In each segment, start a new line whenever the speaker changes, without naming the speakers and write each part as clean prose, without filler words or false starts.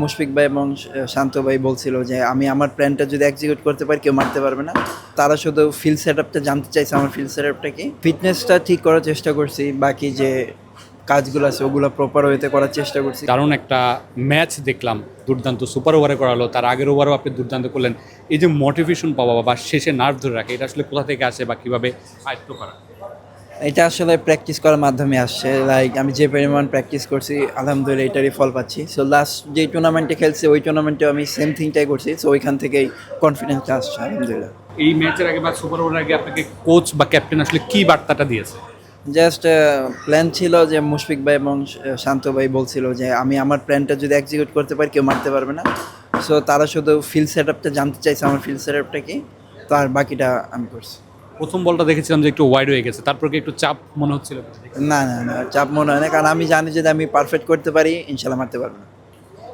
মুশফিক ভাই এবং শান্ত ভাই বলছিল যে আমি আমার প্ল্যানটা যদি এক্সিকিউট করতে পারি কেউ মারতে পারবে না। তারা শুধু ফিল্ড সেটআপটা জানতে চাইছে আমার ফিল্ড সেটআপটা কি। ফিটনেসটা ঠিক করার চেষ্টা করছি, বাকি যে কাজগুলো আছে ওগুলো প্রপার ওয়েতে করার চেষ্টা করছি।
দারুণ একটা ম্যাচ দেখলাম, দুর্দান্ত সুপার ওভারে করালো, তার আগের ওভারও আপনি দুর্দান্ত করলেন। এই যে মোটিভেশন পাওয়া বা শেষে নার্ভ ধরে রাখে, এটা আসলে কোথা থেকে আসে বা কীভাবে আয়ত্ত করা?
এটা আসলে প্র্যাকটিস করার মাধ্যমে আসছে। লাইক আমি যে পরিমাণ প্র্যাকটিস করছি আলহামদুলিল্লাহ এটারই ফল পাচ্ছি। সো লাস্ট যে টুর্নামেন্টে খেলছি ওই টুর্নামেন্টে আমি সেম থিংটাই করছি। সো ওইখান থেকেই কনফিডেন্সটা আসছে আলহামদুলিল্লাহ।
এই ম্যাচের আগে বা সুপার ওভারের আগে আপনাকে কোচ বা ক্যাপ্টেন আসলে কী বার্তাটা দিয়েছে?
জাস্ট প্ল্যান ছিল যে মুশফিক ভাই এবং শান্ত ভাই বলছিল যে আমি আমার প্ল্যানটা যদি এক্সিকিউট করতে পারি কেউ মারতে পারবে না। সো তারা শুধু ফিল্ড সেটআপটা জানতে চাইছে আমার ফিল্ড সেটআপটা কি। তো আর বাকিটা আমি করছি।
প্রথম বলটা দেখেছিলাম যে একটু ওয়াইড হয়ে গেছে, তারপর কি একটু চাপ মনে হচ্ছিল?
না না না, চাপ মনে হয় না, কারণ আমি জানি যদি আমি পারফেক্ট করতে পারি ইনশাল্লাহ মারতে পারবো না।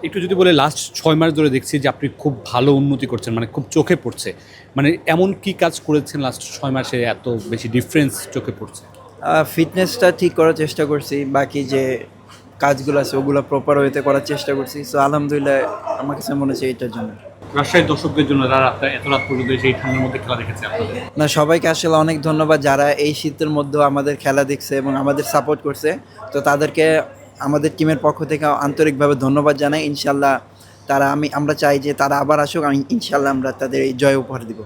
একটু যদি বলে, লাস্ট 6 মাস ধরে দেখছি যে আপনি খুব ভালো উন্নতি করছেন, মানে খুব চোখে পড়ছে। মানে এমন কি কাজ করেছেন লাস্ট 6 মাসে এত বেশি ডিফারেন্স চোখে পড়ছে?
ফিটনেসটা ঠিক করার চেষ্টা করছি, বাকি যে কাজগুলো আছে ওগুলো প্রপার ওয়েতে করার চেষ্টা করছি। সো আলহামদুলিল্লাহ আমার কাছে মনে হচ্ছে এইটার জন্য।
রাজশাহীর দর্শকদের জন্য যারা এত রাত পর্যন্ত সেই ঠান্ডার মধ্যে খেলা দেখেছে আপনাদের,
না, সবাইকে আসলে অনেক ধন্যবাদ যারা এই শীতের মধ্যেও আমাদের খেলা দেখছে এবং আমাদের সাপোর্ট করছে। তো তাদেরকে আমাদের টিমের পক্ষ থেকে আন্তরিকভাবে ধন্যবাদ জানাই। ইনশাল্লাহ আমরা চাই যে তারা আবার আসুক, ইনশাল্লাহ আমরা তাদের এই জয় উপহার দিব।